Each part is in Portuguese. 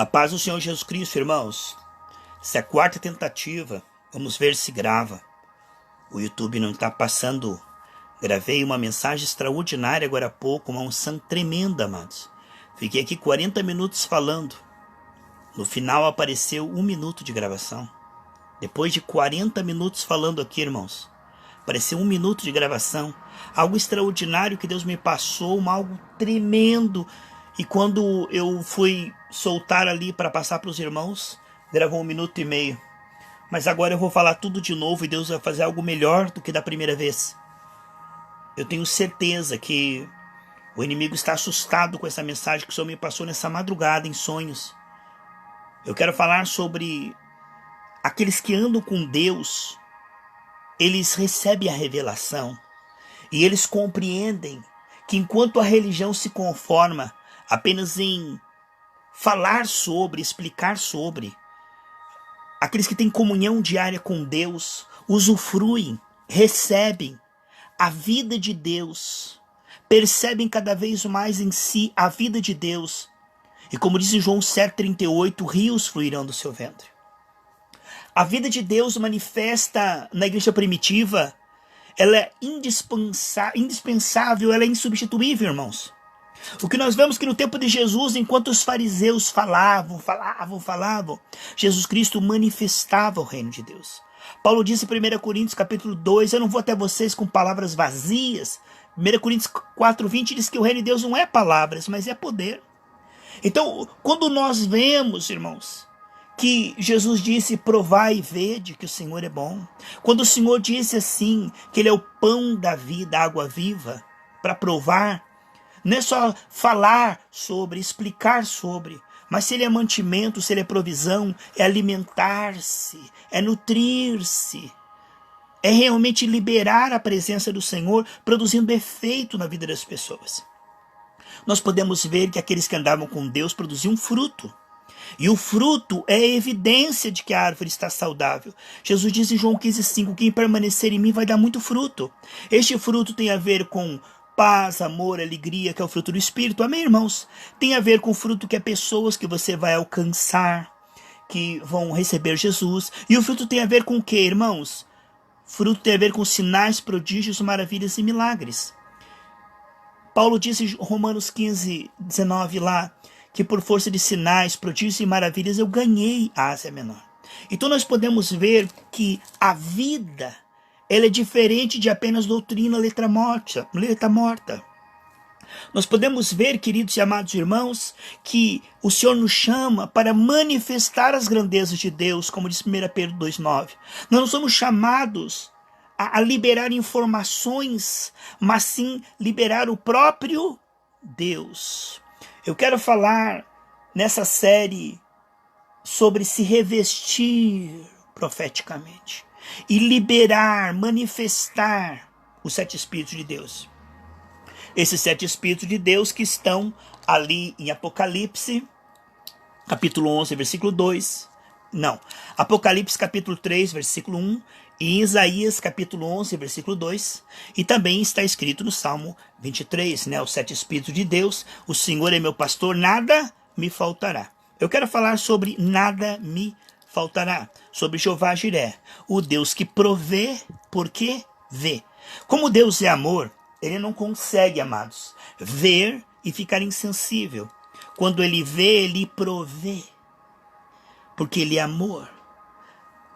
A paz do Senhor Jesus Cristo, irmãos. Essa é a quarta tentativa. Vamos ver se grava. O YouTube não está passando. Gravei uma mensagem extraordinária agora há pouco, uma unção tremenda, amados. Fiquei aqui 40 minutos falando. No final apareceu 1 minuto de gravação. Depois de 40 minutos falando aqui, irmãos, apareceu 1 minuto de gravação. Algo extraordinário que Deus me passou, algo tremendo. E quando eu fui soltar ali para passar para os irmãos, gravou 1 minuto e meio. Mas agora eu vou falar tudo de novo e Deus vai fazer algo melhor do que da primeira vez. Eu tenho certeza que o inimigo está assustado com essa mensagem que o Senhor me passou nessa madrugada em sonhos. Eu quero falar sobre aqueles que andam com Deus. Eles recebem a revelação e eles compreendem que enquanto a religião se conforma apenas em falar sobre, explicar sobre, aqueles que têm comunhão diária com Deus, usufruem, recebem a vida de Deus, percebem cada vez mais em si a vida de Deus. E como diz em João 7,38, rios fluirão do seu ventre. A vida de Deus manifesta na igreja primitiva, ela é indispensável, ela é insubstituível, irmãos. O que nós vemos que no tempo de Jesus, enquanto os fariseus falavam, Jesus Cristo manifestava o reino de Deus. Paulo disse em 1 Coríntios capítulo 2, eu não vou até vocês com palavras vazias. 1 Coríntios 4,20 diz que o reino de Deus não é palavras, mas é poder. Então, quando nós vemos, irmãos, que Jesus disse, provai e vede que o Senhor é bom. Quando o Senhor disse assim, que Ele é o pão da vida, a água viva, para provar, não é só falar sobre, explicar sobre, mas se Ele é mantimento, se Ele é provisão, é alimentar-se, é nutrir-se, é realmente liberar a presença do Senhor, produzindo efeito na vida das pessoas. Nós podemos ver que aqueles que andavam com Deus produziam fruto. E o fruto é a evidência de que a árvore está saudável. Jesus diz em João 15,5, quem permanecer em mim vai dar muito fruto. Este fruto tem a ver com paz, amor, alegria, que é o fruto do Espírito. Amém, irmãos? Tem a ver com o fruto que é pessoas que você vai alcançar, que vão receber Jesus. E o fruto tem a ver com o que, irmãos? Fruto tem a ver com sinais, prodígios, maravilhas e milagres. Paulo disse em Romanos 15:19 lá, que por força de sinais, prodígios e maravilhas eu ganhei a Ásia Menor. Então nós podemos ver que a vida, ela é diferente de apenas doutrina, letra morta. Nós podemos ver, queridos e amados irmãos, que o Senhor nos chama para manifestar as grandezas de Deus, como diz 1 Pedro 2,9. Nós não somos chamados a liberar informações, mas sim liberar o próprio Deus. Eu quero falar nessa série sobre se revestir profeticamente e liberar, manifestar os 7 Espíritos de Deus. Esses 7 Espíritos de Deus que estão ali em Apocalipse, capítulo 11, versículo 2. Não, Apocalipse capítulo 3, versículo 1. E em Isaías capítulo 11, versículo 2, e também está escrito no Salmo 23, os 7 Espíritos de Deus, o Senhor é meu pastor, nada me faltará. Eu quero falar sobre nada me faltará, sobre Jeová Jiré, o Deus que provê porque vê. Como Deus é amor, Ele não consegue, amados, ver e ficar insensível. Quando Ele vê, Ele provê, porque Ele é amor.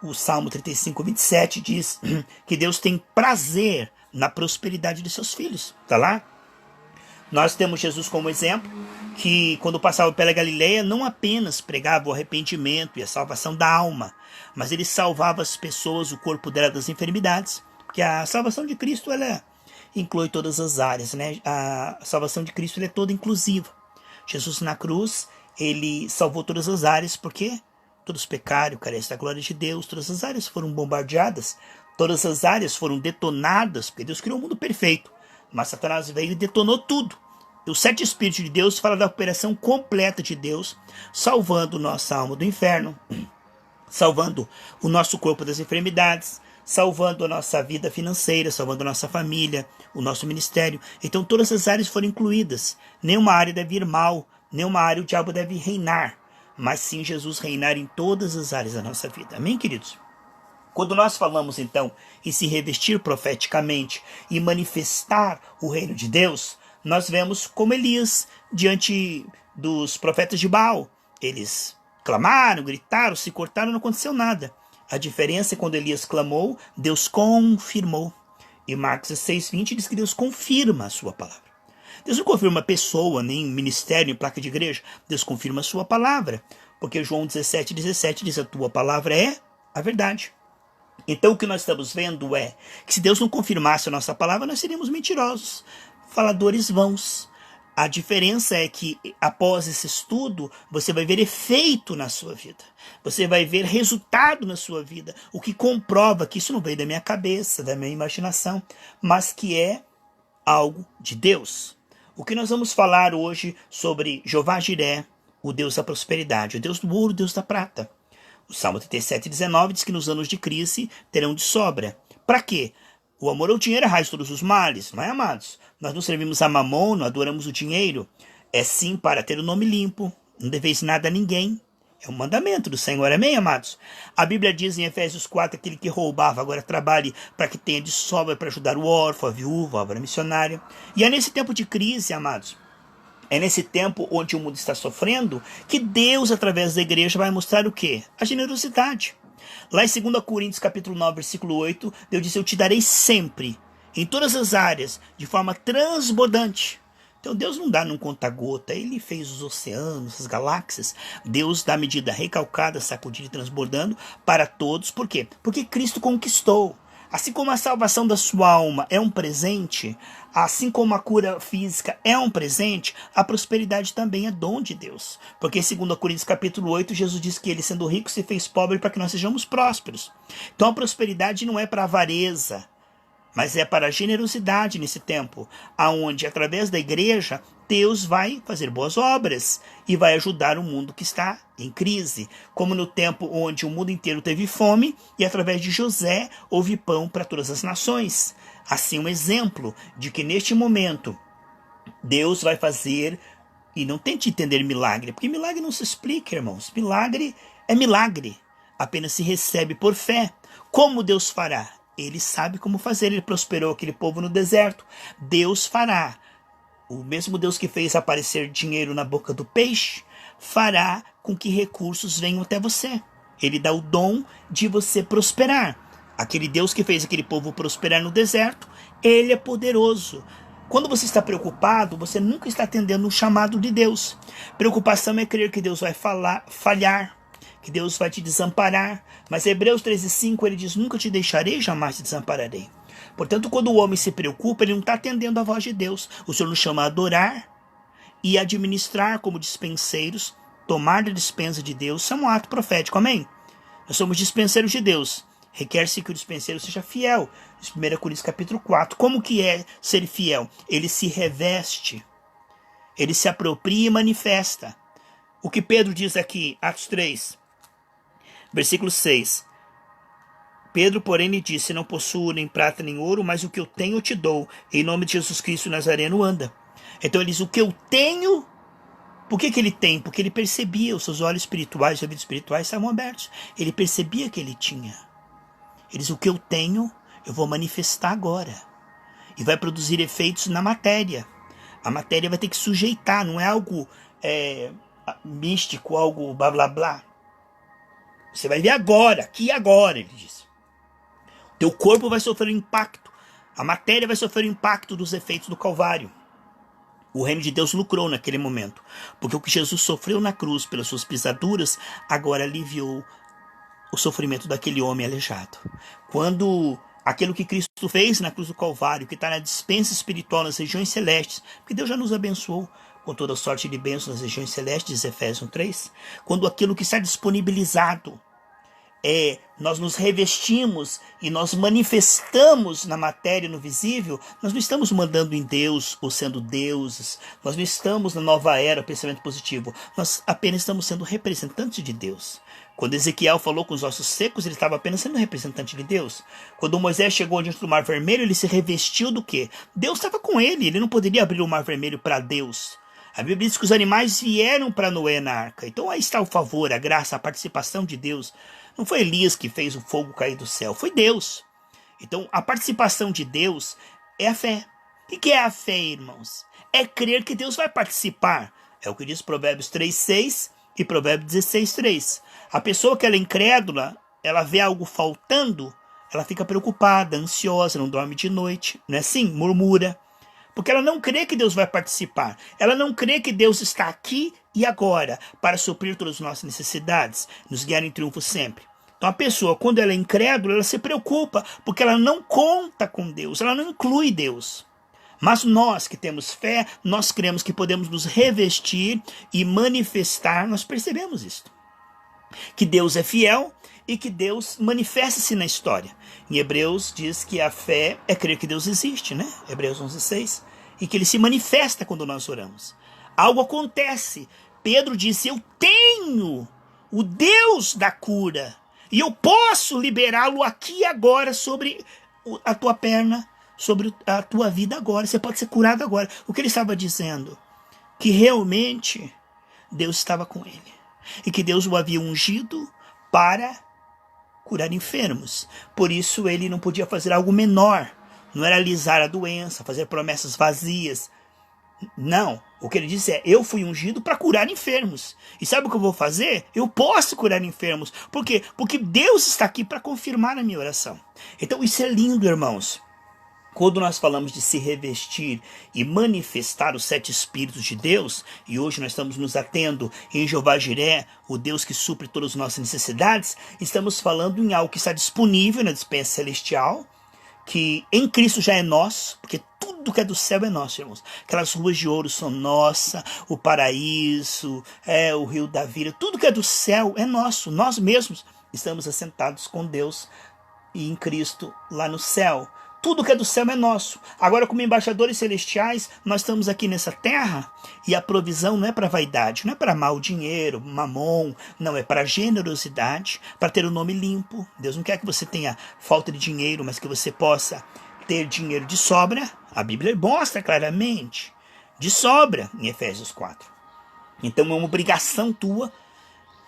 O Salmo 35:27 diz que Deus tem prazer na prosperidade de seus filhos. Está lá? Nós temos Jesus como exemplo, que quando passava pela Galileia, não apenas pregava o arrependimento e a salvação da alma, mas ele salvava as pessoas, o corpo dela das enfermidades, porque a salvação de Cristo, ela inclui todas as áreas, A salvação de Cristo ela é toda inclusiva. Jesus na cruz, ele salvou todas as áreas, porque todos pecaram, carecem da glória de Deus, todas as áreas foram bombardeadas, todas as áreas foram detonadas, porque Deus criou um mundo perfeito, mas Satanás veio e detonou tudo. E os 7 Espíritos de Deus falam da operação completa de Deus, salvando nossa alma do inferno, salvando o nosso corpo das enfermidades, salvando a nossa vida financeira, salvando a nossa família, o nosso ministério. Então todas as áreas foram incluídas. Nenhuma área deve ir mal, nenhuma área o diabo deve reinar. mas sim Jesus reinar em todas as áreas da nossa vida. Amém, queridos? Quando nós falamos, então, em se revestir profeticamente e manifestar o reino de Deus, nós vemos como Elias, diante dos profetas de Baal. Eles clamaram, gritaram, se cortaram, não aconteceu nada. A diferença é quando Elias clamou, Deus confirmou. E Marcos 16:20 diz que Deus confirma a sua palavra. Deus não confirma pessoa, nem ministério, nem placa de igreja. Deus confirma a sua palavra. Porque João 17:17 diz, a tua palavra é a verdade. Então o que nós estamos vendo é que se Deus não confirmasse a nossa palavra, nós seríamos mentirosos, faladores vãos. A diferença é que após esse estudo, você vai ver efeito na sua vida. Você vai ver resultado na sua vida, o que comprova que isso não veio da minha cabeça, da minha imaginação, mas que é algo de Deus. O que nós vamos falar hoje sobre Jeová Jiré, o Deus da prosperidade, o Deus do ouro, o Deus da prata. O Salmo 37:19 diz que nos anos de crise terão de sobra. Para quê? O amor ao dinheiro é a raiz de todos os males, não é, amados? Nós não servimos a mamon, não adoramos o dinheiro. É sim para ter o nome limpo, não deveis nada a ninguém. É um mandamento do Senhor, amém, amados? A Bíblia diz em Efésios 4, aquele que roubava agora trabalhe para que tenha de sobra para ajudar o órfão, a viúva, a obra missionária. E é nesse tempo de crise, amados, é nesse tempo onde o mundo está sofrendo que Deus, através da igreja, vai mostrar o quê? A generosidade. Lá em 2 Coríntios capítulo 9, versículo 8, Deus diz, eu te darei sempre, em todas as áreas, de forma transbordante. Então Deus não dá num conta-gota, Ele fez os oceanos, as galáxias. Deus dá medida recalcada, sacudida e transbordando para todos. Por quê? Porque Cristo conquistou. Assim como a salvação da sua alma é um presente, assim como a cura física é um presente, a prosperidade também é dom de Deus. Porque em 2 Coríntios capítulo 8, Jesus diz que ele, sendo rico, se fez pobre para que nós sejamos prósperos. Então a prosperidade não é para avareza, mas é para a generosidade nesse tempo, aonde através da igreja Deus vai fazer boas obras e vai ajudar o mundo que está em crise, como no tempo onde o mundo inteiro teve fome e através de José houve pão para todas as nações. Assim, um exemplo de que neste momento Deus vai fazer, e não tente entender milagre, porque milagre não se explica, irmãos. Milagre é milagre, apenas se recebe por fé. Como Deus fará? Ele sabe como fazer, ele prosperou aquele povo no deserto. Deus fará. O mesmo Deus que fez aparecer dinheiro na boca do peixe, fará com que recursos venham até você. Ele dá o dom de você prosperar. Aquele Deus que fez aquele povo prosperar no deserto, ele é poderoso. Quando você está preocupado, você nunca está atendendo o chamado de Deus. Preocupação é crer que Deus vai falhar, que Deus vai te desamparar. Mas Hebreus 13:5 ele diz, nunca te deixarei, jamais te desampararei. Portanto, quando o homem se preocupa, ele não está atendendo a voz de Deus. O Senhor nos chama a adorar e administrar como dispenseiros, tomar da dispensa de Deus. Isso é um ato profético, amém? Nós somos dispenseiros de Deus. Requer-se que o dispenseiro seja fiel. 1 Coríntios capítulo 4. Como que é ser fiel? Ele se reveste, ele se apropria e manifesta. O que Pedro diz aqui, Atos 3, versículo 6. Pedro, porém, lhe disse, não possuo nem prata nem ouro, mas o que eu tenho eu te dou. Em nome de Jesus Cristo Nazareno anda. Então ele diz, o que eu tenho. Por que ele tem? Porque ele percebia, os seus olhos espirituais, os ouvidos espirituais estavam abertos. Ele percebia que ele tinha. Ele diz, o que eu tenho, eu vou manifestar agora. E vai produzir efeitos na matéria. A matéria vai ter que sujeitar, não é algo místico, algo blá blá blá. Você vai ver agora, aqui e agora, ele diz. Teu corpo vai sofrer um impacto. A matéria vai sofrer o impacto dos efeitos do Calvário. O reino de Deus lucrou naquele momento. Porque o que Jesus sofreu na cruz pelas suas pisaduras, agora aliviou o sofrimento daquele homem aleijado. Quando aquilo que Cristo fez na cruz do Calvário, que está na dispensa espiritual nas regiões celestes, porque Deus já nos abençoou com toda sorte de bênçãos nas regiões celestes, diz Efésios 3, quando aquilo que está disponibilizado, nós nos revestimos e nós manifestamos na matéria, no visível, nós não estamos mandando em Deus ou sendo deuses, nós não estamos na nova era, pensamento positivo, nós apenas estamos sendo representantes de Deus. Quando Ezequiel falou com os ossos secos, ele estava apenas sendo representante de Deus. Quando Moisés chegou diante do Mar Vermelho, ele se revestiu do quê? Deus estava com ele, ele não poderia abrir o Mar Vermelho para Deus. A Bíblia diz que os animais vieram para Noé na arca. Então aí está o favor, a graça, a participação de Deus. Não foi Elias que fez o fogo cair do céu, foi Deus. Então a participação de Deus é a fé. O que é a fé, irmãos? É crer que Deus vai participar. É o que diz Provérbios 3:6 e Provérbios 16:3. A pessoa que ela é incrédula, ela vê algo faltando, ela fica preocupada, ansiosa, não dorme de noite, não é assim? Murmura. Porque ela não crê que Deus vai participar. Ela não crê que Deus está aqui e agora para suprir todas as nossas necessidades, nos guiar em triunfo sempre. Então a pessoa, quando ela é incrédula, ela se preocupa, porque ela não conta com Deus, ela não inclui Deus. Mas nós que temos fé, nós cremos que podemos nos revestir e manifestar, nós percebemos isso. Que Deus é fiel e que Deus manifesta-se na história. Em Hebreus diz que a fé é crer que Deus existe, né? Hebreus 11:6. E que ele se manifesta quando nós oramos. Algo acontece. Pedro disse, eu tenho o Deus da cura. E eu posso liberá-lo aqui e agora sobre a tua perna, sobre a tua vida agora. Você pode ser curado agora. O que ele estava dizendo? Que realmente Deus estava com ele. E que Deus o havia ungido para curar enfermos. Por isso ele não podia fazer algo menor. Não era alisar a doença, fazer promessas vazias. Não. O que ele disse é, eu fui ungido para curar enfermos. E sabe o que eu vou fazer? Eu posso curar enfermos. Por quê? Porque Deus está aqui para confirmar a minha oração. Então isso é lindo, irmãos. Quando nós falamos de se revestir e manifestar os 7 Espíritos de Deus, e hoje nós estamos nos atendo em Jeová Jiré, o Deus que supre todas as nossas necessidades, estamos falando em algo que está disponível na dispensa celestial, que em Cristo já é nosso, porque tudo que é do céu é nosso, irmãos. Aquelas ruas de ouro são nossas, o paraíso, o rio da vida, tudo que é do céu é nosso. Nós mesmos estamos assentados com Deus e em Cristo lá no céu. Tudo que é do céu é nosso. Agora, como embaixadores celestiais, nós estamos aqui nessa terra e a provisão não é para vaidade, não é para mal dinheiro, mamon, não, é para generosidade, para ter o nome limpo. Deus não quer que você tenha falta de dinheiro, mas que você possa ter dinheiro de sobra. A Bíblia mostra claramente, de sobra, em Efésios 4. Então é uma obrigação tua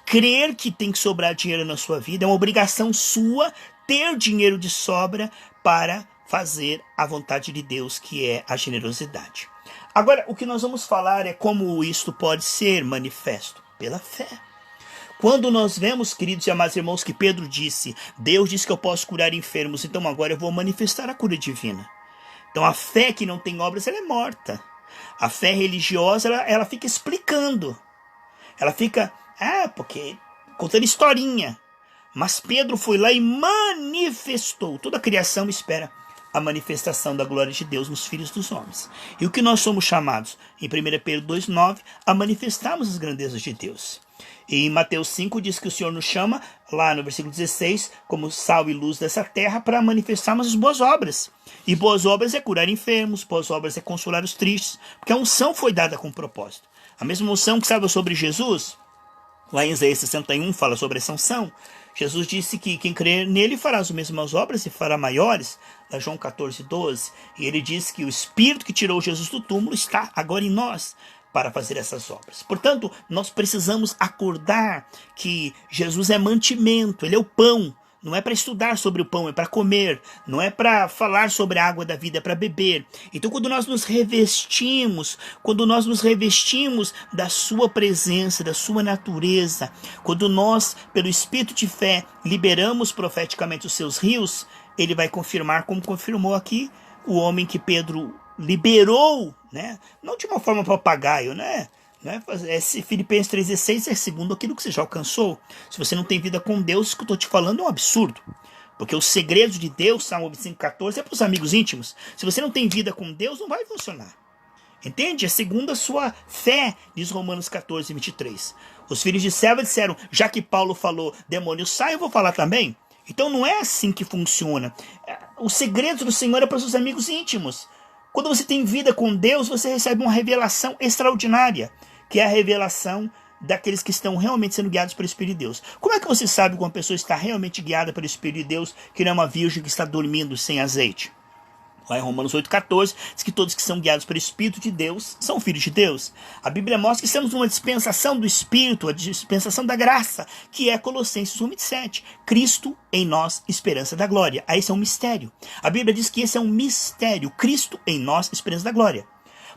crer que tem que sobrar dinheiro na sua vida, é uma obrigação sua ter dinheiro de sobra para fazer a vontade de Deus, que é a generosidade. Agora, o que nós vamos falar é como isto pode ser manifesto pela fé. Quando nós vemos, queridos e amados irmãos, que Pedro disse, Deus disse que eu posso curar enfermos, então agora eu vou manifestar a cura divina. Então a fé que não tem obras, ela é morta. A fé religiosa, ela fica explicando. Ela fica, porque contando historinha. Mas Pedro foi lá e manifestou. Toda a criação espera a manifestação da glória de Deus nos filhos dos homens. E o que nós somos chamados, em 1 Pedro 2,9, a manifestarmos as grandezas de Deus. E em Mateus 5 diz que o Senhor nos chama, lá no versículo 16, como sal e luz dessa terra, para manifestarmos as boas obras. E boas obras é curar enfermos, boas obras é consolar os tristes, porque a unção foi dada com propósito. A mesma unção que estava sobre Jesus, lá em Isaías 61 fala sobre essa unção. Jesus disse que quem crer nele fará as mesmas obras e fará maiores, lá João 14:12. E ele diz que o Espírito que tirou Jesus do túmulo está agora em nós para fazer essas obras. Portanto, nós precisamos acordar que Jesus é mantimento, ele é o pão. Não é para estudar sobre o pão, é para comer. Não é para falar sobre a água da vida, é para beber. Então, quando nós nos revestimos da sua presença, da sua natureza, quando nós, pelo Espírito de fé, liberamos profeticamente os seus rios, ele vai confirmar, como confirmou aqui, o homem que Pedro liberou, né? Não de uma forma papagaio, né? Filipenses 3,16 é segundo aquilo que você já alcançou. Se você não tem vida com Deus, o que eu estou te falando é um absurdo. Porque os segredos de Deus, Salmo 25,14, é para os amigos íntimos. Se você não tem vida com Deus, não vai funcionar. Entende? É segundo a sua fé, diz Romanos 14:23. Os filhos de Seva disseram, já que Paulo falou, demônio sai, eu vou falar também. Então não é assim que funciona. Os segredos do Senhor é para os seus amigos íntimos. Quando você tem vida com Deus, você recebe uma revelação extraordinária, que é a revelação daqueles que estão realmente sendo guiados pelo Espírito de Deus. Como é que você sabe que uma pessoa está realmente guiada pelo Espírito de Deus, que não é uma virgem que está dormindo sem azeite? Lá em Romanos 8,14, diz que todos que são guiados pelo Espírito de Deus são filhos de Deus. A Bíblia mostra que estamos numa dispensação do Espírito, a dispensação da graça, que é Colossenses 1,27. Cristo em nós, esperança da glória. Aí esse é um mistério. A Bíblia diz que esse é um mistério. Cristo em nós, esperança da glória.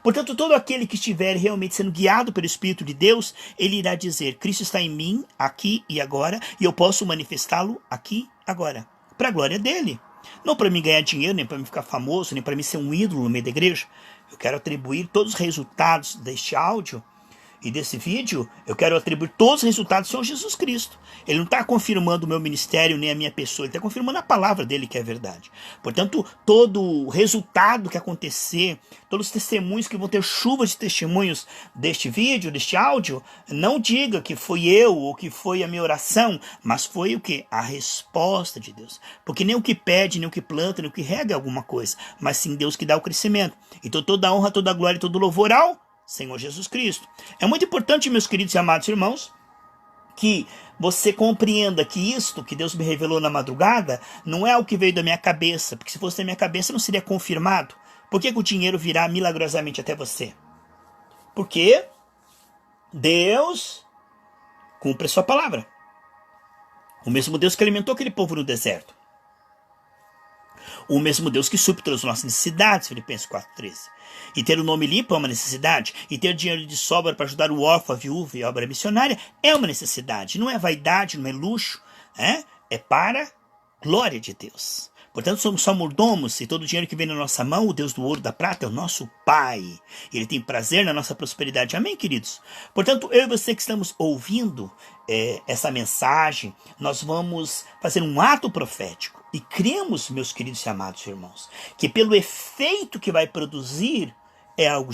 Portanto, todo aquele que estiver realmente sendo guiado pelo Espírito de Deus, ele irá dizer, Cristo está em mim, aqui e agora, e eu posso manifestá-lo aqui e agora, para a glória dele. Não para me ganhar dinheiro, nem para me ficar famoso, nem para me ser um ídolo no meio da igreja. Eu quero atribuir todos os resultados deste áudio e desse vídeo, eu quero atribuir todos os resultados ao Senhor Jesus Cristo. Ele não está confirmando o meu ministério nem a minha pessoa, ele está confirmando a palavra dele que é verdade. Portanto, todo o resultado que acontecer, todos os testemunhos que vão ter chuva de testemunhos deste vídeo, deste áudio, não diga que foi eu ou que foi a minha oração, mas foi o que? A resposta de Deus. Porque nem o que pede, nem o que planta, nem o que rega é alguma coisa, mas sim Deus que dá o crescimento. Então toda a honra, toda a glória e todo o louvor ao Senhor Jesus Cristo. É muito importante, meus queridos e amados irmãos, que você compreenda que isto que Deus me revelou na madrugada não é algo que veio da minha cabeça, porque se fosse da minha cabeça não seria confirmado. Por que o dinheiro virá milagrosamente até você? Porque Deus cumpre a sua palavra. O mesmo Deus que alimentou aquele povo no deserto. O mesmo Deus que supre todas as nossas necessidades, Filipenses 4,13. E ter o nome limpo é uma necessidade. E ter dinheiro de sobra para ajudar o órfão, a viúva e a obra missionária é uma necessidade. Não é vaidade, não é luxo. É para a glória de Deus. Portanto, somos só mordomos e todo o dinheiro que vem na nossa mão, o Deus do ouro e da prata, é o nosso Pai. Ele tem prazer na nossa prosperidade. Amém, queridos? Portanto, eu e você que estamos ouvindo essa mensagem, nós vamos fazer um ato profético. E cremos, meus queridos e amados irmãos, que pelo efeito que vai produzir é algo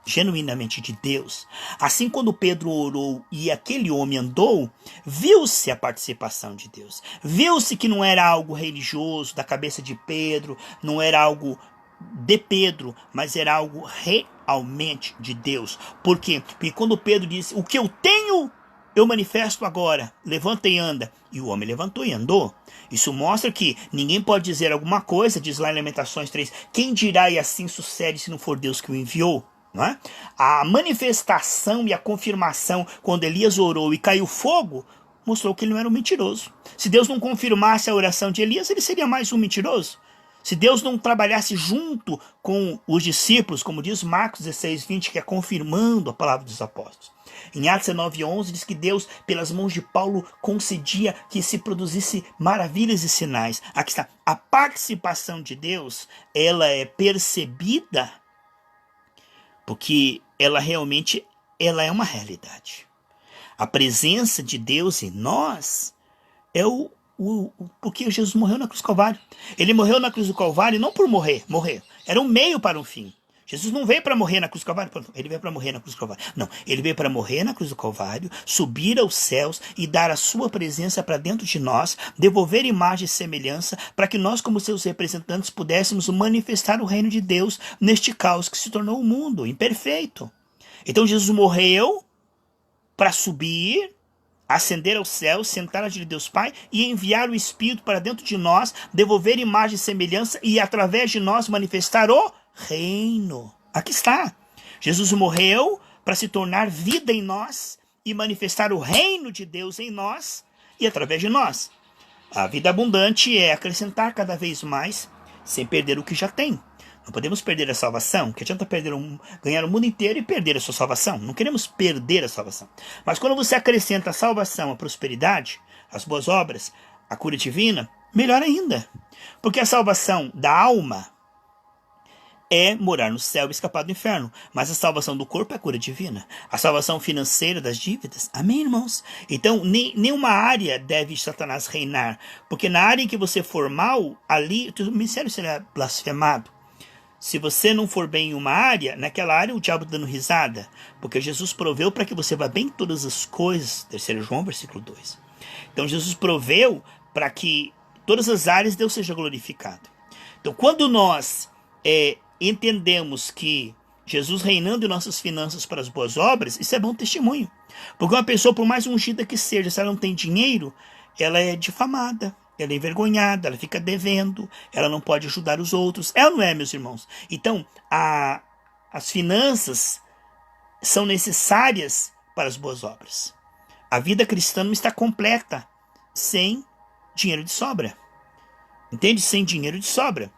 genuinamente de Deus. Assim, quando Pedro orou e aquele homem andou, viu-se a participação de Deus. Viu-se que não era algo religioso da cabeça de Pedro, não era algo de Pedro, mas era algo realmente de Deus. Por quê? Porque quando Pedro disse, o que eu tenho, eu manifesto agora, levanta e anda. E o homem levantou e andou. Isso mostra que ninguém pode dizer alguma coisa, diz lá em Lamentações 3, quem dirá e assim sucede se não for Deus que o enviou? Não é? A manifestação e a confirmação, quando Elias orou e caiu fogo, mostrou que ele não era um mentiroso. Se Deus não confirmasse a oração de Elias, ele seria mais um mentiroso. Se Deus não trabalhasse junto com os discípulos, como diz Marcos 16:20, que é confirmando a palavra dos apóstolos. Em Atos 19:11 diz que Deus, pelas mãos de Paulo, concedia que se produzisse maravilhas e sinais. Aqui está, a participação de Deus, ela é percebida porque ela realmente é uma realidade. A presença de Deus em nós é porque Jesus morreu na cruz do Calvário. Ele morreu na cruz do Calvário não por morrer. Era um meio para um fim. Jesus não veio para morrer na cruz do Calvário. Ele veio para morrer na cruz do Calvário. Não, ele veio para morrer na cruz do Calvário, subir aos céus e dar a sua presença para dentro de nós, devolver imagem e semelhança, para que nós, como seus representantes, pudéssemos manifestar o reino de Deus neste caos que se tornou o mundo imperfeito. Então Jesus morreu para subir, ascender aos céus, sentar diante de Deus Pai e enviar o Espírito para dentro de nós, devolver imagem e semelhança e através de nós manifestar o reino. Aqui está. Jesus morreu para se tornar vida em nós e manifestar o reino de Deus em nós e através de nós. A vida abundante é acrescentar cada vez mais sem perder o que já tem. Não podemos perder a salvação, que adianta ganhar o mundo inteiro e perder a sua salvação. Não queremos perder a salvação. Mas quando você acrescenta a salvação, a prosperidade, as boas obras, a cura divina, melhor ainda. Porque a salvação da alma é morar no céu e escapar do inferno. Mas a salvação do corpo é a cura divina. A salvação financeira das dívidas. Amém, irmãos? Então, nenhuma área deve Satanás reinar. Porque na área em que você for mal, ali o ministério será blasfemado. Se você não for bem em uma área, naquela área o diabo está dando risada. Porque Jesus proveu para que você vá bem em todas as coisas. 3 João, versículo 2. Então Jesus proveu para que todas as áreas Deus seja glorificado. Então quando nós entendemos que Jesus reinando em nossas finanças para as boas obras, isso é bom testemunho. Porque uma pessoa, por mais ungida que seja, se ela não tem dinheiro, ela é difamada. ela é envergonhada, ela fica devendo, ela não pode ajudar os outros. É ou não é, meus irmãos? Então, as finanças são necessárias para as boas obras. A vida cristã não está completa sem dinheiro de sobra. Entende? Sem dinheiro de sobra.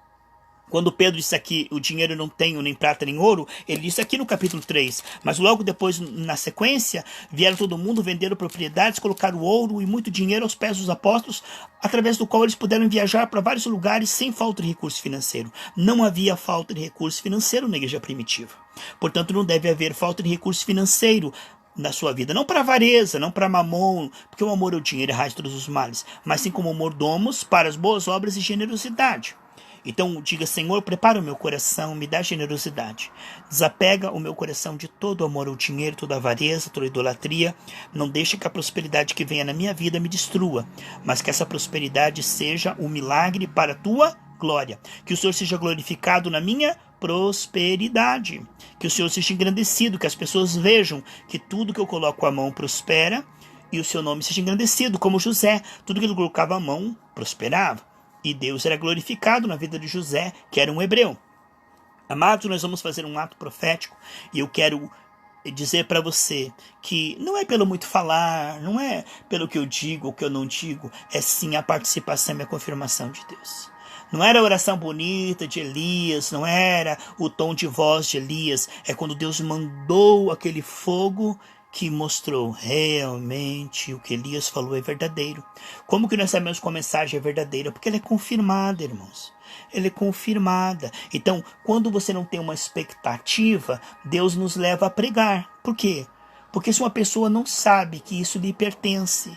Quando Pedro disse aqui, o dinheiro não tenho nem prata nem ouro, ele disse aqui no capítulo 3. Mas logo depois, na sequência, vieram todo mundo, venderam propriedades, colocaram ouro e muito dinheiro aos pés dos apóstolos, através do qual eles puderam viajar para vários lugares sem falta de recurso financeiro. Não havia falta de recurso financeiro na igreja primitiva. Portanto, não deve haver falta de recurso financeiro na sua vida, não para avareza, não para mamon, porque o amor é o dinheiro e raiz todos os males, mas sim como mordomos para as boas obras e generosidade. Então diga: Senhor, prepara o meu coração, me dá generosidade. Desapega o meu coração de todo amor ao dinheiro, toda avareza, toda idolatria. Não deixe que a prosperidade que venha na minha vida me destrua, mas que essa prosperidade seja um milagre para a tua glória. Que o Senhor seja glorificado na minha prosperidade. Que o Senhor seja engrandecido, que as pessoas vejam que tudo que eu coloco a mão prospera e o seu nome seja engrandecido, como José. Tudo que ele colocava a mão prosperava. E Deus era glorificado na vida de José, que era um hebreu. Amados, nós vamos fazer um ato profético e eu quero dizer para você que não é pelo muito falar, não é pelo que eu digo ou que eu não digo, é sim a participação e a confirmação de Deus. Não era a oração bonita de Elias, não era o tom de voz de Elias, é quando Deus mandou aquele fogo que mostrou realmente o que Elias falou é verdadeiro. Como que nós sabemos que a mensagem é verdadeira? Porque ela é confirmada, irmãos. Ela é confirmada. Então, quando você não tem uma expectativa, Deus nos leva a pregar. Por quê? Porque se uma pessoa não sabe que isso lhe pertence,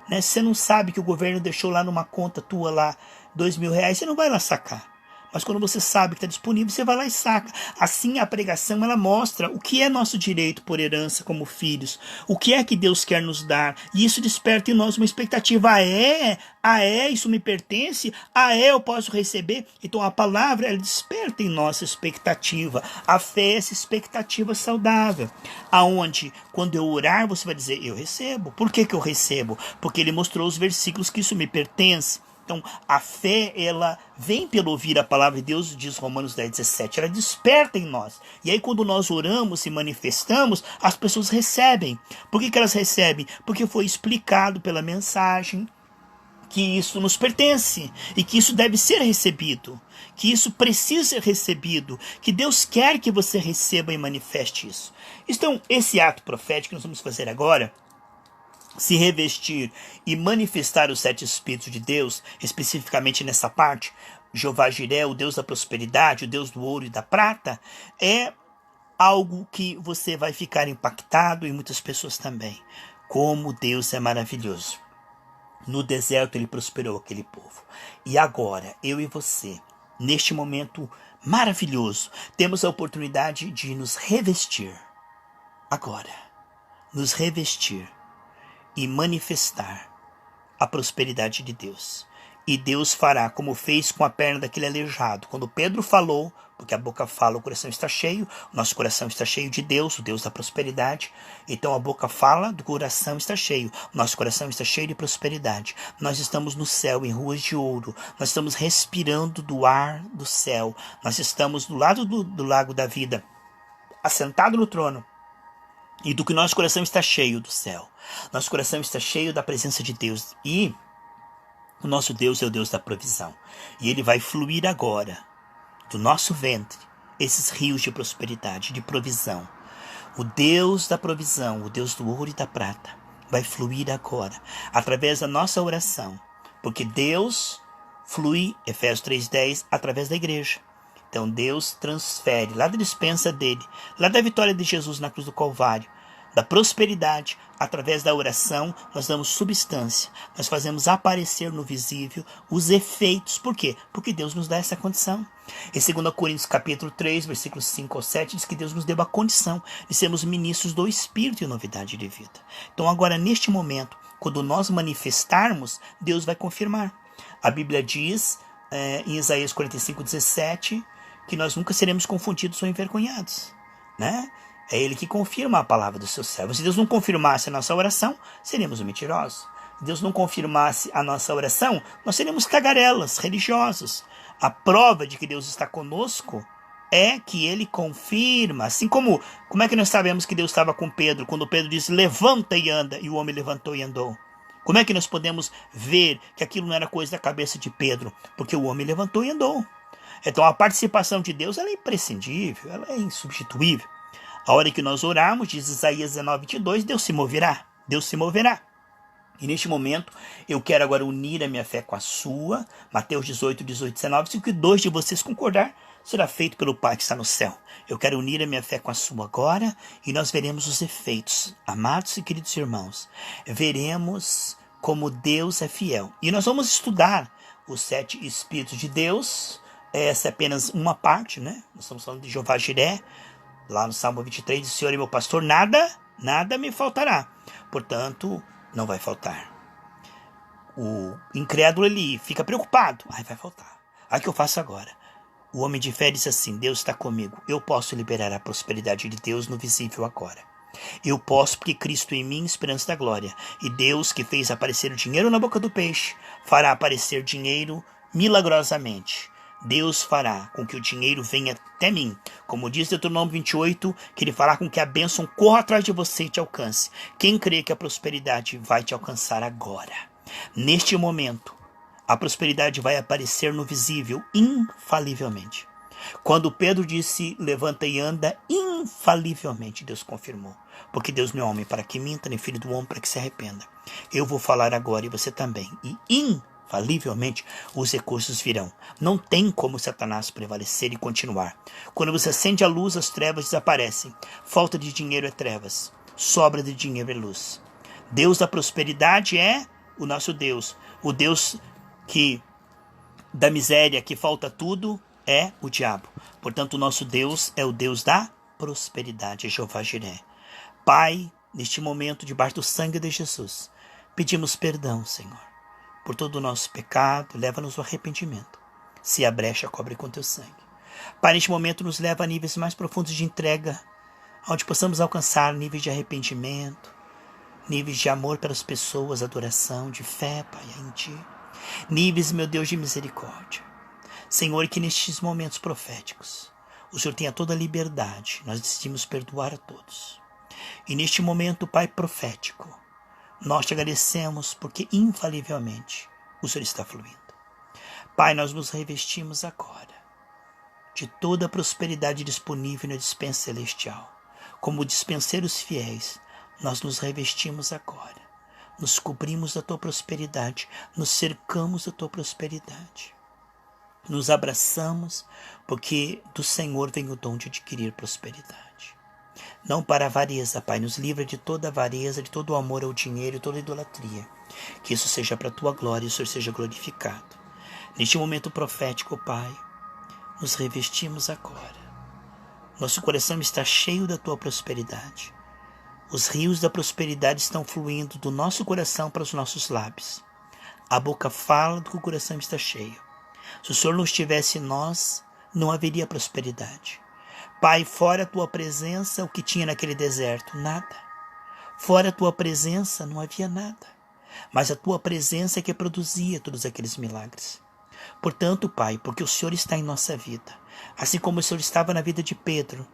né? Se você não sabe que o governo deixou lá numa conta tua lá R$2.000, você não vai lá sacar. Mas quando você sabe que está disponível, você vai lá e saca. Assim, a pregação ela mostra o que é nosso direito por herança como filhos. O que é que Deus quer nos dar. E isso desperta em nós uma expectativa. Isso me pertence? Eu posso receber? Então a palavra ela desperta em nossa expectativa. A fé é essa expectativa saudável. Aonde, quando eu orar, você vai dizer, eu recebo. Por que eu recebo? Porque ele mostrou os versículos que isso me pertence. Então, a fé, ela vem pelo ouvir a palavra de Deus, diz Romanos 10:17. Ela desperta em nós. E aí, quando nós oramos e manifestamos, as pessoas recebem. Por que elas recebem? Porque foi explicado pela mensagem que isso nos pertence e que isso deve ser recebido. Que isso precisa ser recebido. Que Deus quer que você receba e manifeste isso. Então, esse ato profético que nós vamos fazer agora, se revestir e manifestar os 7 Espíritos de Deus, especificamente nessa parte, Jeová Jiré, o Deus da prosperidade, o Deus do ouro e da prata, é algo que você vai ficar impactado e muitas pessoas também. Como Deus é maravilhoso. No deserto ele prosperou aquele povo. E agora, eu e você, neste momento maravilhoso, temos a oportunidade de nos revestir. Agora, nos revestir e manifestar a prosperidade de Deus. E Deus fará como fez com a perna daquele aleijado. Quando Pedro falou, porque a boca fala, o coração está cheio, o nosso coração está cheio de Deus, o Deus da prosperidade. Então a boca fala, do coração está cheio, o nosso coração está cheio de prosperidade. Nós estamos no céu, em ruas de ouro, nós estamos respirando do ar do céu, nós estamos do lado do lago da vida, assentado no trono. E do que nosso coração está cheio do céu. Nosso coração está cheio da presença de Deus. E o nosso Deus é o Deus da provisão. E ele vai fluir agora do nosso ventre esses rios de prosperidade, de provisão. O Deus da provisão, o Deus do ouro e da prata, vai fluir agora através da nossa oração. Porque Deus flui, Efésios 3:10, através da igreja. Então Deus transfere lá da dispensa dele, lá da vitória de Jesus na cruz do Calvário, da prosperidade, através da oração, nós damos substância, nós fazemos aparecer no visível os efeitos. Por quê? Porque Deus nos dá essa condição. Em 2 Coríntios capítulo 3, versículos 5 ao 7, diz que Deus nos deu a condição de sermos ministros do Espírito e novidade de vida. Então agora, neste momento, quando nós manifestarmos, Deus vai confirmar. A Bíblia diz, em Isaías 45:17, que nós nunca seremos confundidos ou envergonhados, né? É ele que confirma a palavra dos seus servos. Se Deus não confirmasse a nossa oração, seríamos mentirosos. Deus não confirmasse a nossa oração, nós seríamos tagarelas religiosos. A prova de que Deus está conosco é que ele confirma. Assim como é que nós sabemos que Deus estava com Pedro, quando Pedro disse, levanta e anda, e o homem levantou e andou? Como é que nós podemos ver que aquilo não era coisa da cabeça de Pedro? Porque o homem levantou e andou. Então a participação de Deus ela é imprescindível, ela é insubstituível. A hora que nós orarmos, diz Isaías 19:22, Deus se moverá. Deus se moverá. E neste momento, eu quero agora unir a minha fé com a sua. Mateus 18:19. Se o que dois de vocês concordar, será feito pelo Pai que está no céu. Eu quero unir a minha fé com a sua agora e nós veremos os efeitos. Amados e queridos irmãos, veremos como Deus é fiel. E nós vamos estudar os 7 Espíritos de Deus. Essa é apenas uma parte, né? Nós estamos falando de Jeová Jiré. Lá no Salmo 23, diz, Senhor é meu pastor, nada me faltará. Portanto, não vai faltar. O incrédulo, ele fica preocupado. Vai faltar. O que eu faço agora? O homem de fé diz assim, Deus está comigo. Eu posso liberar a prosperidade de Deus no visível agora. Eu posso porque Cristo em mim, esperança da glória. E Deus que fez aparecer o dinheiro na boca do peixe, fará aparecer dinheiro milagrosamente. Deus fará com que o dinheiro venha até mim. Como diz Deuteronômio 28, que ele fará com que a bênção corra atrás de você e te alcance. Quem crê que a prosperidade vai te alcançar agora? Neste momento, a prosperidade vai aparecer no visível, infalivelmente. Quando Pedro disse, levanta e anda, infalivelmente Deus confirmou. Porque Deus não é homem para que minta, nem filho do homem para que se arrependa. Eu vou falar agora e você também. E infalivelmente os recursos virão. Não tem como Satanás prevalecer e continuar. Quando você acende a luz, as trevas desaparecem. Falta de dinheiro é trevas. Sobra de dinheiro é luz. Deus da prosperidade é o nosso Deus. O Deus que da miséria, que falta tudo, é o diabo. Portanto, o nosso Deus é o Deus da prosperidade, é Jeová Jiré. Pai, neste momento, debaixo do sangue de Jesus, pedimos perdão, Senhor, por todo o nosso pecado, leva-nos ao arrependimento. Se a brecha, cobre com teu sangue. Pai, neste momento, nos leva a níveis mais profundos de entrega, onde possamos alcançar níveis de arrependimento, níveis de amor pelas pessoas, adoração, de fé, Pai, em Ti. Níveis, meu Deus, de misericórdia. Senhor, que nestes momentos proféticos, o Senhor tenha toda a liberdade, nós decidimos perdoar a todos. E neste momento, Pai profético, nós te agradecemos porque infalivelmente o Senhor está fluindo. Pai, nós nos revestimos agora de toda a prosperidade disponível na dispensa celestial. Como dispenseiros fiéis, nós nos revestimos agora. Nos cobrimos da tua prosperidade, nos cercamos da tua prosperidade. Nos abraçamos, porque do Senhor vem o dom de adquirir prosperidade. Não para a avareza, Pai, nos livra de toda avareza, de todo o amor ao dinheiro e toda a idolatria. Que isso seja para a tua glória e o Senhor seja glorificado. Neste momento profético, Pai, nos revestimos agora. Nosso coração está cheio da tua prosperidade. Os rios da prosperidade estão fluindo do nosso coração para os nossos lábios. A boca fala do que o coração está cheio. Se o Senhor não estivesse em nós, não haveria prosperidade. Pai, fora a tua presença, o que tinha naquele deserto? Nada. Fora a tua presença, não havia nada. Mas a tua presença é que produzia todos aqueles milagres. Portanto, Pai, porque o Senhor está em nossa vida, assim como o Senhor estava na vida de Pedro,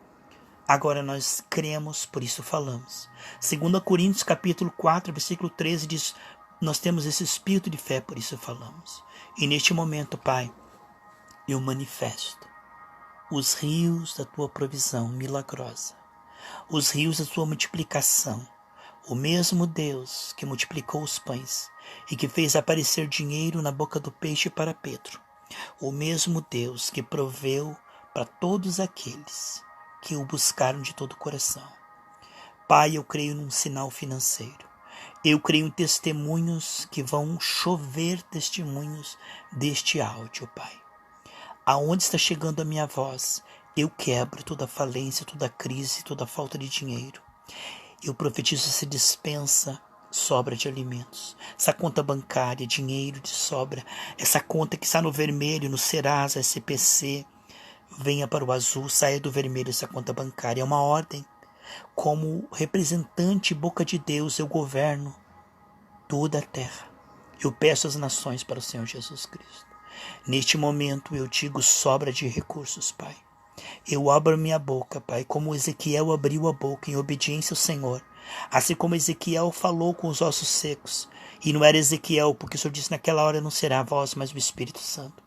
agora nós cremos, por isso falamos. 2 Coríntios capítulo 4, versículo 13 diz, nós temos esse espírito de fé, por isso falamos. E neste momento, Pai, eu manifesto os rios da tua provisão milagrosa, os rios da tua multiplicação. O mesmo Deus que multiplicou os pães e que fez aparecer dinheiro na boca do peixe para Pedro, o mesmo Deus que proveu para todos aqueles que o buscaram de todo o coração. Pai, eu creio num sinal financeiro. Eu creio em testemunhos que vão chover testemunhos deste áudio, Pai. Aonde está chegando a minha voz, eu quebro toda falência, toda crise, toda falta de dinheiro. Eu profetizo essa dispensa, sobra de alimentos. Essa conta bancária, dinheiro de sobra. Essa conta que está no vermelho, no Serasa, SPC, venha para o azul, saia do vermelho essa conta bancária. É uma ordem. Como representante, boca de Deus, eu governo toda a terra. Eu peço às nações para o Senhor Jesus Cristo. Neste momento eu digo sobra de recursos, Pai. Eu abro minha boca, Pai, como Ezequiel abriu a boca em obediência ao Senhor. Assim como Ezequiel falou com os ossos secos. E não era Ezequiel, porque o Senhor disse naquela hora não será a voz, mas o Espírito Santo.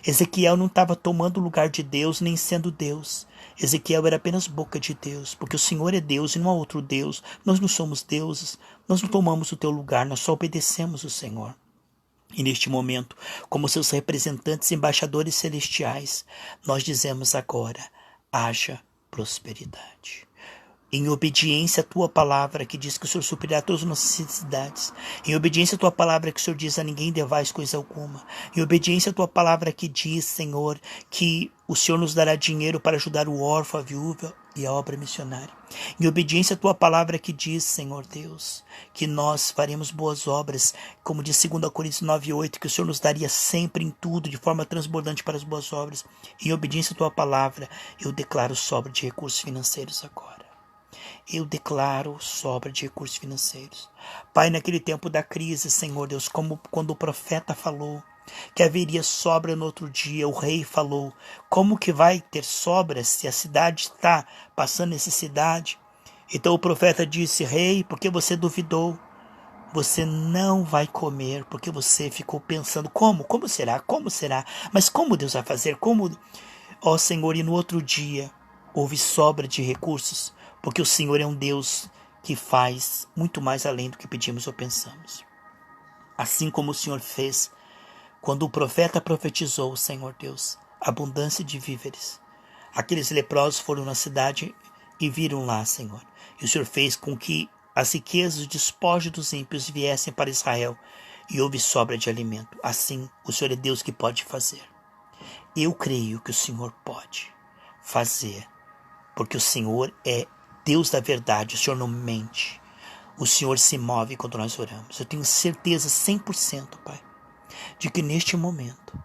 Ezequiel não estava tomando o lugar de Deus, nem sendo Deus. Ezequiel era apenas boca de Deus, porque o Senhor é Deus e não há outro Deus. Nós não somos deuses, nós não tomamos o teu lugar, nós só obedecemos o Senhor. E neste momento, como seus representantes e embaixadores celestiais, nós dizemos agora, haja prosperidade. Em obediência à tua palavra, que diz que o Senhor suprirá todas as nossas necessidades. Em obediência à tua palavra, que o Senhor diz a ninguém devais coisa alguma. Em obediência à tua palavra, que diz, Senhor, que o Senhor nos dará dinheiro para ajudar o órfão, a viúva e a obra missionária. Em obediência à tua palavra, que diz, Senhor Deus, que nós faremos boas obras, como diz 2 Coríntios 9:8, que o Senhor nos daria sempre em tudo, de forma transbordante para as boas obras. Em obediência à tua palavra, eu declaro sobra de recursos financeiros agora. Eu declaro sobra de recursos financeiros. Pai, naquele tempo da crise, Senhor Deus, como quando o profeta falou que haveria sobra no outro dia, o rei falou, como que vai ter sobra se a cidade está passando necessidade? Então o profeta disse, rei, porque você duvidou? Você não vai comer, porque você ficou pensando, como? Como será? Como será? Mas como Deus vai fazer? Como? Ó Senhor, e no outro dia houve sobra de recursos, porque o Senhor é um Deus que faz muito mais além do que pedimos ou pensamos. Assim como o Senhor fez quando o profeta profetizou, Senhor Deus, abundância de víveres. Aqueles leprosos foram na cidade e viram lá, Senhor. E o Senhor fez com que as riquezas, os despojos dos ímpios viessem para Israel e houve sobra de alimento. Assim, o Senhor é Deus que pode fazer. Eu creio que o Senhor pode fazer, porque o Senhor é Deus da verdade, o Senhor não mente. O Senhor se move quando nós oramos. Eu tenho certeza 100%, Pai, de que neste momento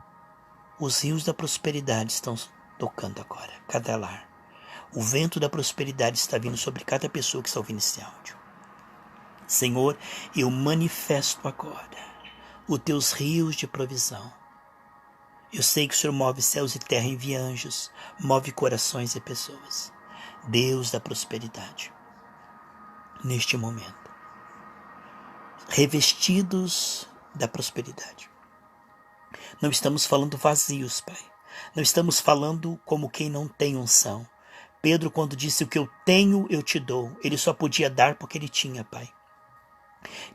os rios da prosperidade estão tocando agora, cada lar. O vento da prosperidade está vindo sobre cada pessoa que está ouvindo esse áudio. Senhor, eu manifesto agora os teus rios de provisão. Eu sei que o Senhor move céus e terra, envia anjos, move corações e pessoas. Deus da prosperidade, neste momento, revestidos da prosperidade. Não estamos falando vazios, Pai. Não estamos falando como quem não tem unção. Pedro, quando disse o que eu tenho, eu te dou, ele só podia dar porque ele tinha, Pai.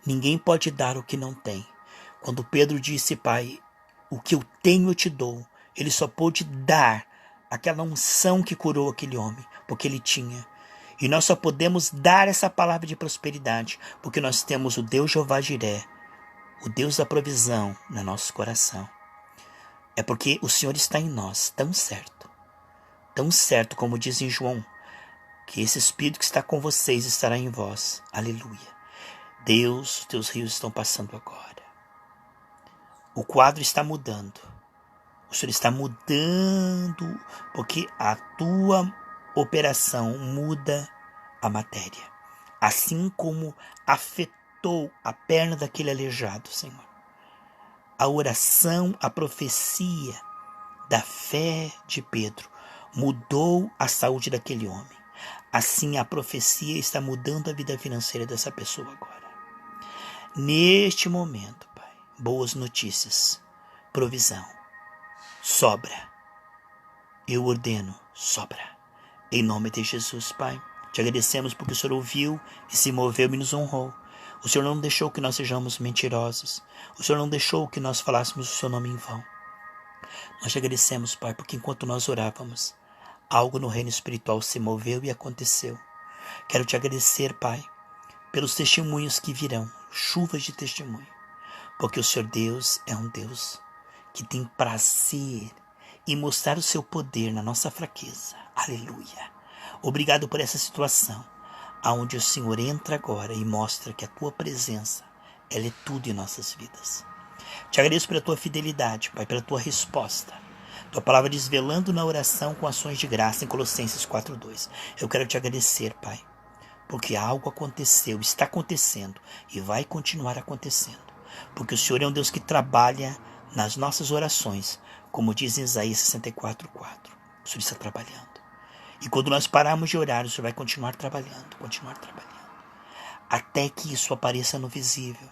Ninguém pode dar o que não tem. Quando Pedro disse, Pai, o que eu tenho eu te dou, ele só pôde dar aquela unção que curou aquele homem, porque ele tinha. E nós só podemos dar essa palavra de prosperidade, porque nós temos o Deus Jeová Jiré, o Deus da provisão no nosso coração. É porque o Senhor está em nós, tão certo como diz em João, que esse Espírito que está com vocês estará em vós. Aleluia. Deus, os teus rios estão passando agora. O quadro está mudando. O Senhor está mudando, porque a tua operação muda a matéria. Assim como afetou a perna daquele aleijado, Senhor. A oração, a profecia da fé de Pedro mudou a saúde daquele homem. Assim a profecia está mudando a vida financeira dessa pessoa agora. Neste momento, Pai, boas notícias, provisão. Sobra. Eu ordeno, sobra. Em nome de Jesus, Pai, te agradecemos porque o Senhor ouviu e se moveu e nos honrou. O Senhor não deixou que nós sejamos mentirosos. O Senhor não deixou que nós falássemos o seu nome em vão. Nós te agradecemos, Pai, porque enquanto nós orávamos, algo no reino espiritual se moveu e aconteceu. Quero te agradecer, Pai, pelos testemunhos que virão, chuvas de testemunho, porque o Senhor Deus é um Deus que tem prazer em mostrar o seu poder na nossa fraqueza. Aleluia. Obrigado por essa situação, aonde o Senhor entra agora e mostra que a tua presença, ela é tudo em nossas vidas. Te agradeço pela tua fidelidade, Pai, pela tua resposta. Tua palavra diz, velando na oração com ações de graça, em Colossenses 4:2. Eu quero te agradecer, Pai, porque algo aconteceu, está acontecendo e vai continuar acontecendo. Porque o Senhor é um Deus que trabalha nas nossas orações, como diz em Isaías 64:4. O Senhor está trabalhando. E quando nós pararmos de orar, o Senhor vai continuar trabalhando, até que isso apareça no visível.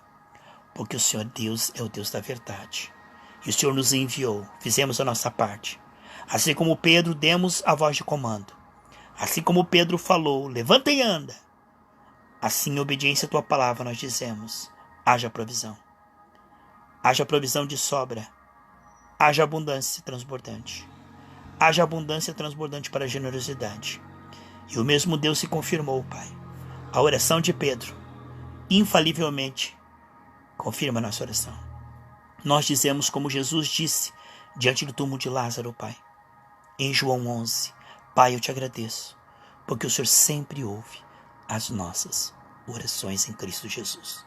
Porque o Senhor Deus é o Deus da verdade. E o Senhor nos enviou, fizemos a nossa parte. Assim como Pedro, demos a voz de comando. Assim como Pedro falou, levanta e anda. Assim, em obediência à tua palavra, nós dizemos, haja provisão. Haja provisão de sobra. Haja abundância transbordante. Haja abundância transbordante para a generosidade. E o mesmo Deus se confirmou, Pai. A oração de Pedro, infalivelmente, confirma a nossa oração. Nós dizemos como Jesus disse diante do túmulo de Lázaro, Pai. Em João 11, Pai, eu te agradeço, porque o Senhor sempre ouve as nossas orações em Cristo Jesus.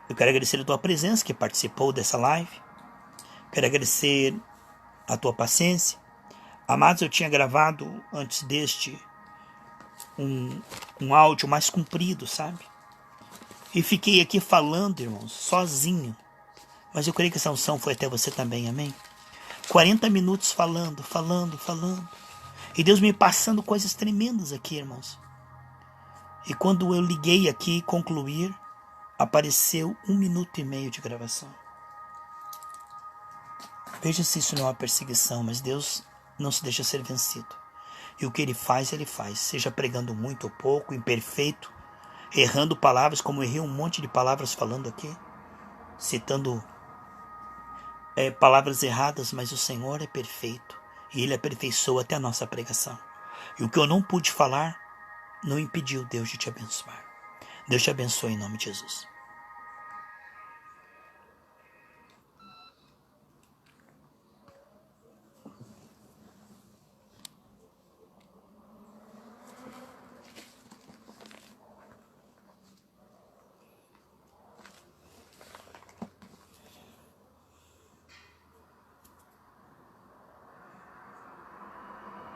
Eu quero agradecer a tua presença que participou dessa live. Quero agradecer a tua paciência. Amados, eu tinha gravado antes deste um áudio mais comprido, sabe? E fiquei aqui falando, irmãos, sozinho. Mas eu creio que essa unção foi até você também, amém? 40 minutos falando. E Deus me passando coisas tremendas aqui, irmãos. E quando eu liguei aqui concluir, apareceu 1 minuto e meio de gravação. Veja se isso não é uma perseguição, mas Deus não se deixa ser vencido. E o que Ele faz, seja pregando muito ou pouco, imperfeito, errando palavras, como eu errei um monte de palavras falando aqui, citando palavras erradas, mas o Senhor é perfeito, e Ele aperfeiçoa até a nossa pregação. E o que eu não pude falar, não impediu Deus de te abençoar. Deus te abençoe em nome de Jesus.